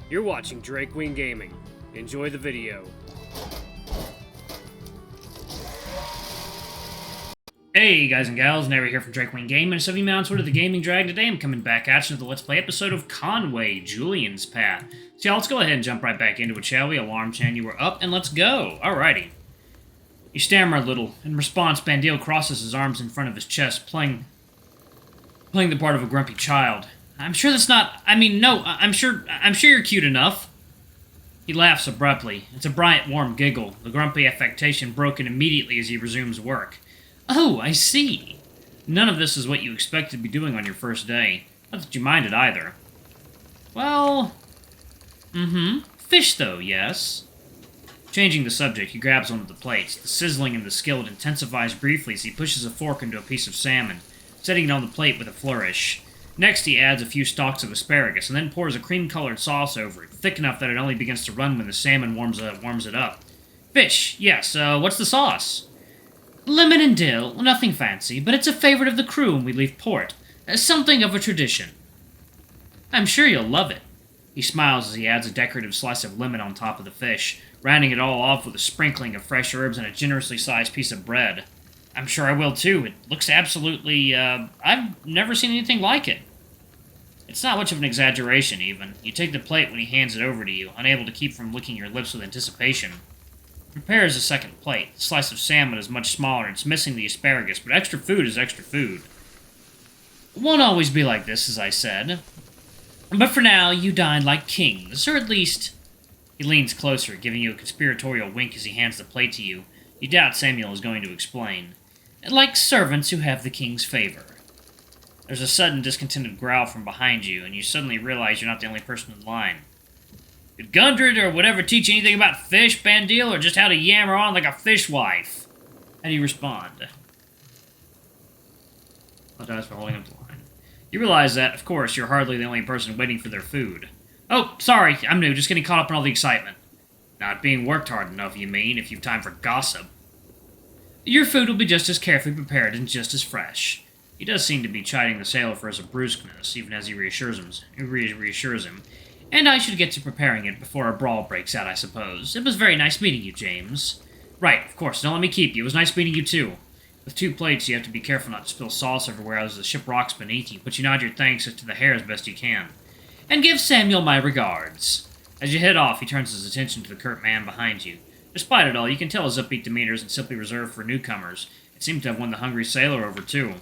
You're watching Drake Wing Gaming. Enjoy the video. Hey guys and gals, Never here from Drake Wing Gaming, and Sylvie Mounts with the Gaming Drag. Today I'm coming back at you with the Let's Play episode of Conway, Julian's Path. So yeah, let's go ahead and jump right back into it, shall we? Alarm chain, you were up, and let's go. Alrighty. You stammer a little. In response, Bandil crosses his arms in front of his chest, playing the part of a grumpy child. I'm sure that's not... I'm sure you're cute enough. He laughs abruptly. It's a bright, warm giggle, the grumpy affectation broken immediately as he resumes work. Oh, I see. None of this is what you expect to be doing on your first day. Not that you minded either. Well... Fish, though, yes? Changing the subject, he grabs one of the plates. The sizzling in the skillet intensifies briefly as he pushes a fork into a piece of salmon, setting it on the plate with a flourish. Next, he adds a few stalks of asparagus, and then pours a cream-colored sauce over it, thick enough that it only begins to run when the salmon warms it up. Fish, yes, what's the sauce? Lemon and dill, nothing fancy, but it's a favorite of the crew when we leave port. Something of a tradition. I'm sure you'll love it. He smiles as he adds a decorative slice of lemon on top of the fish, rounding it all off with a sprinkling of fresh herbs and a generously sized piece of bread. I'm sure I will too. It looks absolutely, I've never seen anything like it. It's not much of an exaggeration, even. You take the plate when he hands it over to you, unable to keep from licking your lips with anticipation. Prepares a second plate. The slice of salmon is much smaller and it's missing the asparagus, but extra food is extra food. It won't always be like this, as I said. But for now, you dine like kings, or at least... He leans closer, giving you a conspiratorial wink as he hands the plate to you. You doubt Samuel is going to explain. Like servants who have the king's favor. There's a sudden discontented growl from behind you, and you suddenly realize you're not the only person in line. Did Gundred or whatever teach you anything about fish, Bandil, or just how to yammer on like a fishwife? How do you respond? Apologize for holding up the line. You realize that, of course, you're hardly the only person waiting for their food. Oh, sorry, I'm new, just getting caught up in all the excitement. Not being worked hard enough, you mean, if you've time for gossip. Your food will be just as carefully prepared and just as fresh. He does seem to be chiding the sailor for his brusqueness, even as he reassures him. And I should get to preparing it before a brawl breaks out, I suppose. It was very nice meeting you, James. Right, of course, don't let me keep you. It was nice meeting you, too. With 2 plates, you have to be careful not to spill sauce everywhere as the ship rocks beneath you, but you nod your thanks to the hair as best you can. And give Samuel my regards. As you head off, he turns his attention to the curt man behind you. Despite it all, you can tell his upbeat demeanor isn't simply reserved for newcomers. It seems to have won the hungry sailor over, too.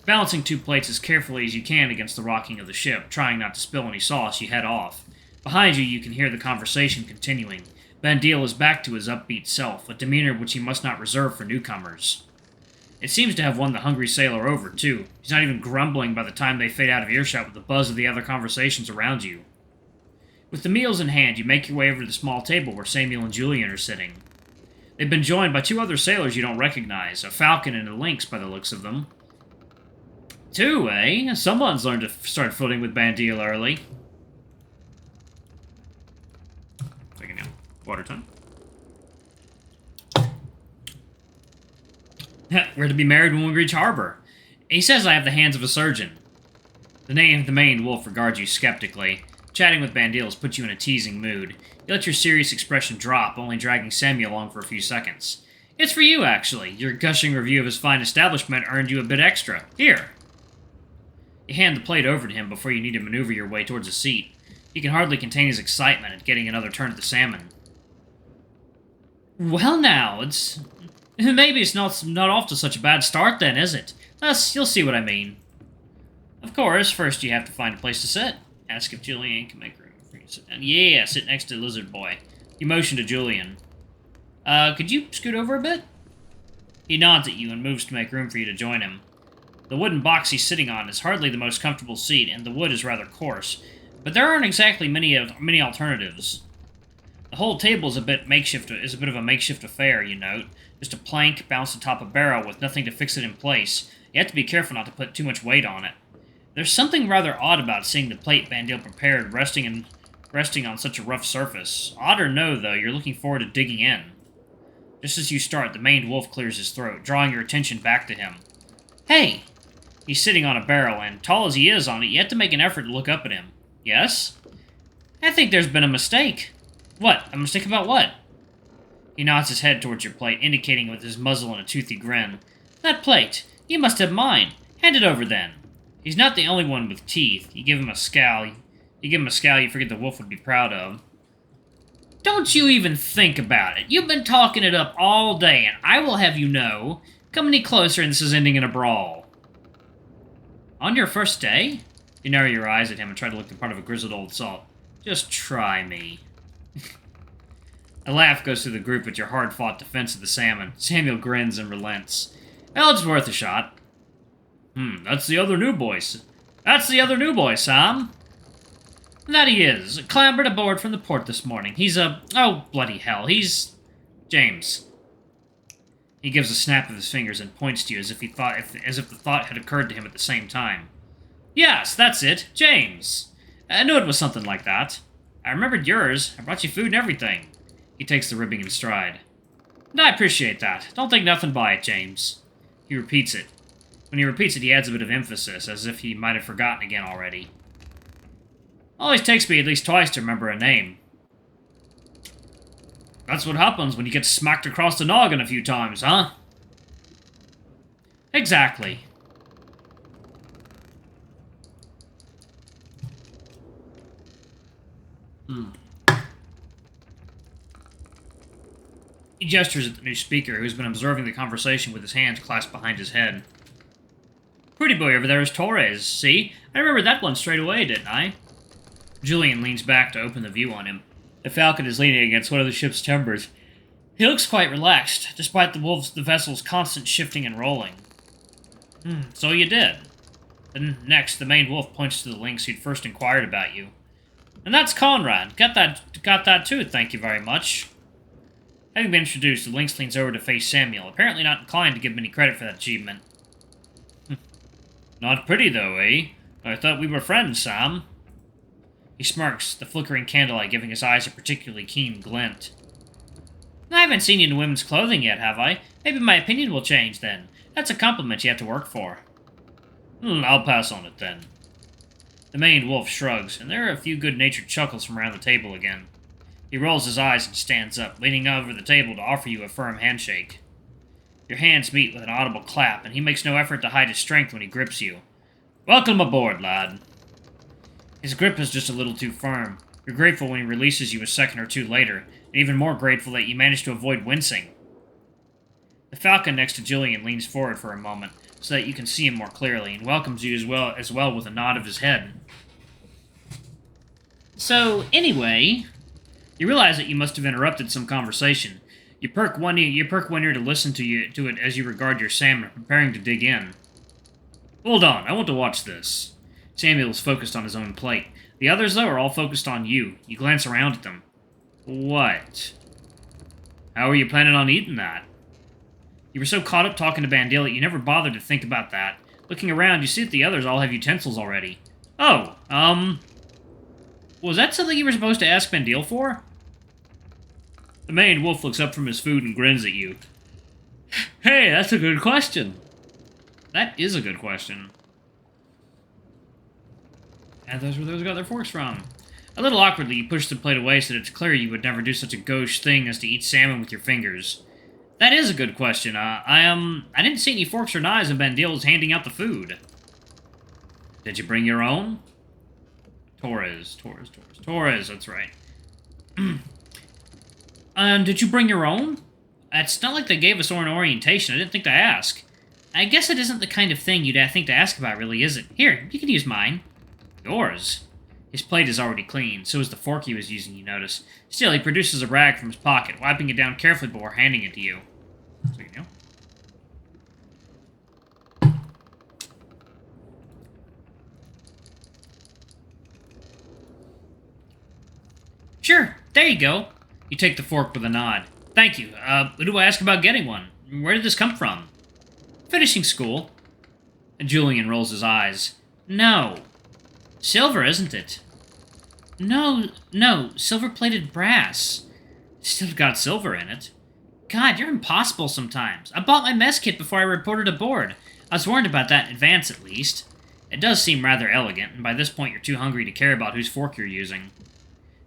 Balancing 2 plates as carefully as you can against the rocking of the ship, trying not to spill any sauce, you head off. Behind you, you can hear the conversation continuing. Bandil is back to his upbeat self, a demeanor which he must not reserve for newcomers. It seems to have won the hungry sailor over, too. He's not even grumbling by the time they fade out of earshot with the buzz of the other conversations around you. With the meals in hand, you make your way over to the small table where Samuel and Julian are sitting. They've been joined by 2 other sailors you don't recognize, a falcon and a lynx by the looks of them. 2, eh? Someone's learned to start footing with Bandil early. Taking now. Water time. We're to be married when we reach harbor. He says I have the hands of a surgeon. The maned wolf regards you skeptically. Chatting with Bandil has put you in a teasing mood. You let your serious expression drop, only dragging Samuel along for a few seconds. It's for you, actually. Your gushing review of his fine establishment earned you a bit extra. Here. You hand the plate over to him before you need to maneuver your way towards a seat. He can hardly contain his excitement at getting another turn at the salmon. Well now, maybe it's not off to such a bad start then, is it? You'll see what I mean. Of course, first you have to find a place to sit. Ask if Julian can make room for you to sit down. Yeah, sit next to the lizard boy. You motion to Julian. Could you scoot over a bit? He nods at you and moves to make room for you to join him. The wooden box he's sitting on is hardly the most comfortable seat, and the wood is rather coarse, but there aren't exactly many alternatives. The whole table is a bit of a makeshift affair, you note. Just a plank bounced atop a barrel with nothing to fix it in place. You have to be careful not to put too much weight on it. There's something rather odd about seeing the plate Bandil prepared resting on such a rough surface. Odd or no, though, you're looking forward to digging in. Just as you start, the maned wolf clears his throat, drawing your attention back to him. Hey! He's sitting on a barrel, and tall as he is on it, you have to make an effort to look up at him. Yes? I think there's been a mistake. What? A mistake about what? He nods his head towards your plate, indicating with his muzzle and a toothy grin. That plate. You must have mine. Hand it over, then. He's not the only one with teeth. You give him a scowl. You forget the wolf would be proud of. Don't you even think about it. You've been talking it up all day, and I will have you know, come any closer and this is ending in a brawl. On your first day? You narrow your eyes at him and try to look the part of a grizzled old salt. Just try me. A laugh goes through the group at your hard-fought defense of the salmon. Samuel grins and relents. Well, it's worth a shot. That's the other new boy. That's the other new boy, Sam. That he is. Clambered aboard from the port this morning. He's oh, bloody hell. He's... James. He gives a snap of his fingers and points to you as if the thought had occurred to him at the same time. Yes, that's it. James. I knew it was something like that. I remembered yours. I brought you food and everything. He takes the ribbing in stride. And I appreciate that. Don't think nothing by it, James. He repeats it. When he repeats it, he adds a bit of emphasis, as if he might have forgotten again already. Always takes me at least twice to remember a name. That's what happens when you get smacked across the noggin a few times, huh? Exactly. He gestures at the new speaker, who's been observing the conversation with his hands clasped behind his head. Pretty boy over there is Torres, see? I remembered that one straight away, didn't I? Julian leans back to open the view on him. The Falcon is leaning against one of the ship's timbers. He looks quite relaxed, despite the vessel's constant shifting and rolling. So you did. Then next, the main wolf points to the lynx who'd first inquired about you. And that's Konrad. Got that too, thank you very much. Having been introduced, the lynx leans over to face Samuel, apparently not inclined to give him any credit for that achievement. Not pretty, though, eh? I thought we were friends, Sam. He smirks, the flickering candlelight giving his eyes a particularly keen glint. I haven't seen you in women's clothing yet, have I? Maybe my opinion will change, then. That's a compliment you have to work for. I'll pass on it, then. The maned wolf shrugs, and there are a few good-natured chuckles from around the table again. He rolls his eyes and stands up, leaning over the table to offer you a firm handshake. Your hands meet with an audible clap, and he makes no effort to hide his strength when he grips you. Welcome aboard, lad. His grip is just a little too firm. You're grateful when he releases you a second or two later, and even more grateful that you managed to avoid wincing. The Falcon next to Julian leans forward for a moment, so that you can see him more clearly, and welcomes you as well with a nod of his head. So, anyway, you realize that you must have interrupted some conversation. You perk one ear to listen to it as you regard your salmon, preparing to dig in. Hold on, I want to watch this. Samuel is focused on his own plate. The others, though, are all focused on you. You glance around at them. What? How are you planning on eating that? You were so caught up talking to Bandil that you never bothered to think about that. Looking around, you see that the others all have utensils already. Oh, was that something you were supposed to ask Bandil for? The maned wolf looks up from his food and grins at you. Hey, that's a good question. That is a good question. And those were those who got their forks from. A little awkwardly, you push the plate away so that it's clear you would never do such a gauche thing as to eat salmon with your fingers. That is a good question. I didn't see any forks or knives when Bandil was handing out the food. Did you bring your own? Torres, that's right. Did you bring your own? It's not like they gave us an orientation. I didn't think to ask. I guess it isn't the kind of thing you'd think to ask about, really, is it? Here, you can use mine. Yours? His plate is already clean, so is the fork he was using, you notice. Still, he produces a rag from his pocket, wiping it down carefully before handing it to you. So you know. Sure, there you go. You take the fork with a nod. Thank you. Who do I ask about getting one? Where did this come from? Finishing school. And Julian rolls his eyes. No. Silver, isn't it? No, silver-plated brass. Still got silver in it. God, you're impossible sometimes. I bought my mess kit before I reported aboard. I was warned about that in advance, at least. It does seem rather elegant, and by this point you're too hungry to care about whose fork you're using.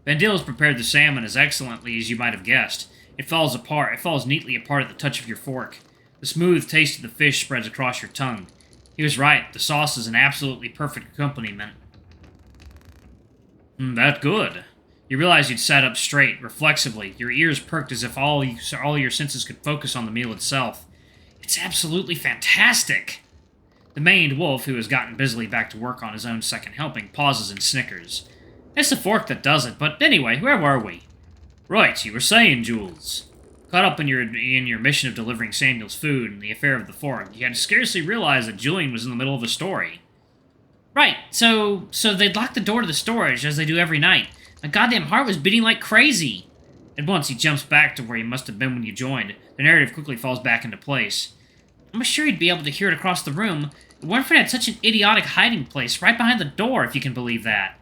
Bandil has prepared the salmon as excellently as you might have guessed. It falls neatly apart at the touch of your fork. The smooth taste of the fish spreads across your tongue. He was right, the sauce is an absolutely perfect accompaniment. That good. You realize you'd sat up straight, reflexively, your ears perked as if all your senses could focus on the meal itself. It's absolutely fantastic! The maned wolf, who has gotten busily back to work on his own second helping, pauses and snickers. It's the fork that does it, but anyway, where were we? Right, you were saying, Jules. Caught up in your mission of delivering Samuel's food and the affair of the fork, you had scarcely realized that Julian was in the middle of a story. Right, so they'd locked the door to the storage, as they do every night. My goddamn heart was beating like crazy. At once, he jumps back to where he must have been when you joined. The narrative quickly falls back into place. I'm sure he'd be able to hear it across the room. Winfred had such an idiotic hiding place right behind the door, if you can believe that.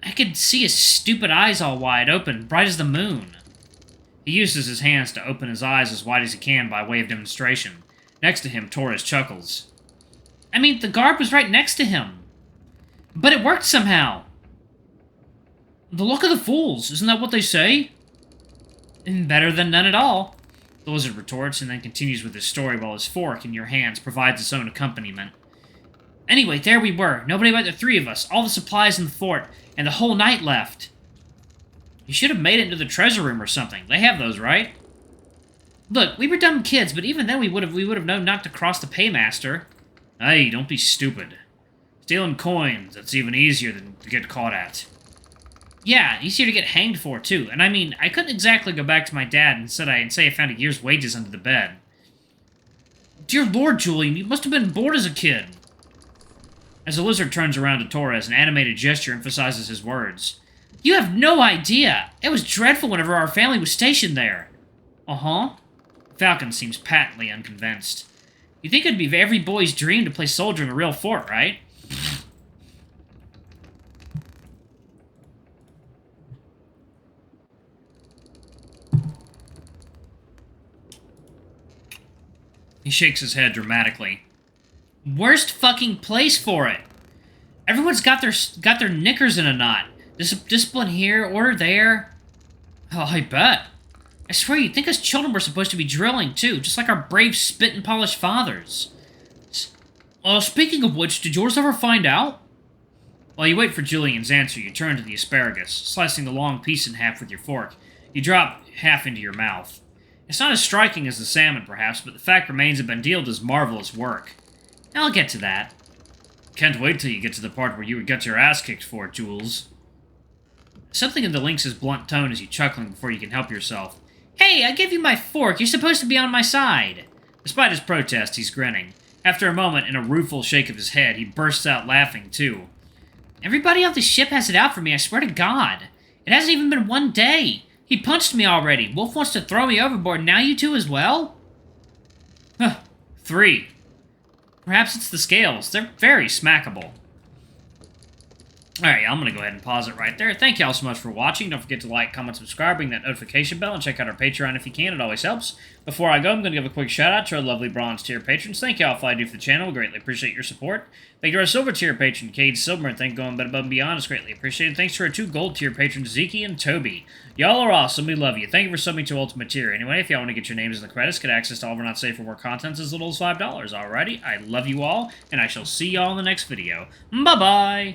I could see his stupid eyes all wide open, bright as the moon. He uses his hands to open his eyes as wide as he can by way of demonstration. Next to him, Torres chuckles. I mean, the guard was right next to him. But it worked somehow. The luck of the fools, isn't that what they say? Better than none at all. The lizard retorts and then continues with his story while his fork, in your hands, provides its own accompaniment. Anyway, there we were, nobody but the three of us, all the supplies in the fort, and the whole night left. You should have made it into the treasure room or something. They have those, right? Look, we were dumb kids, but even then we would have known not to cross the paymaster. Hey, don't be stupid. Stealing coins, that's even easier than to get caught at. Yeah, easier to get hanged for, too. And I mean, I couldn't exactly go back to my dad and say I found a year's wages under the bed. Dear Lord, Julian, you must have been bored as a kid. As the lizard turns around to Torres, an animated gesture emphasizes his words. You have no idea! It was dreadful whenever our family was stationed there. Uh-huh. Falcon seems patently unconvinced. You think it'd be every boy's dream to play soldier in a real fort, right? He shakes his head dramatically. Worst fucking place for it. Everyone's got their knickers in a knot. Discipline here, order there. Oh, I bet. I swear you'd think us children were supposed to be drilling, too, just like our brave spit and polished fathers. Speaking of which, did yours ever find out? While you wait for Julian's answer, you turn to the asparagus, slicing the long piece in half with your fork. You drop half into your mouth. It's not as striking as the salmon, perhaps, but the fact remains that Bandil does marvelous work. I'll get to that. Can't wait till you get to the part where you would get your ass kicked for it, Jules. Something in the lynx's blunt tone has you chuckling before you can help yourself. Hey, I gave you my fork. You're supposed to be on my side. Despite his protest, he's grinning. After a moment, in a rueful shake of his head, he bursts out laughing, too. Everybody on the ship has it out for me, I swear to God. It hasn't even been 1 day. He punched me already. Wolf wants to throw me overboard. Now you two as well? Huh. 3. Perhaps it's the scales. They're very smackable. Alright, I'm going to go ahead and pause it right there. Thank you all so much for watching. Don't forget to like, comment, subscribe, ring that notification bell, and check out our Patreon if you can. It always helps. Before I go, I'm going to give a quick shout-out to our lovely bronze tier patrons. Thank you all for all you do for the channel. We greatly appreciate your support. Thank you to our silver tier patron, Cade Silver. Thank you going above and beyond. It's greatly appreciated. Thanks to our 2 gold tier patrons, Zeke and Toby. Y'all are awesome. We love you. Thank you for subbing to Ultimate Tier. Anyway, if y'all want to get your names in the credits, get access to all of our not safe for work content as little as $5. Alrighty, I love you all, and I shall see y'all in the next video. Bye-bye!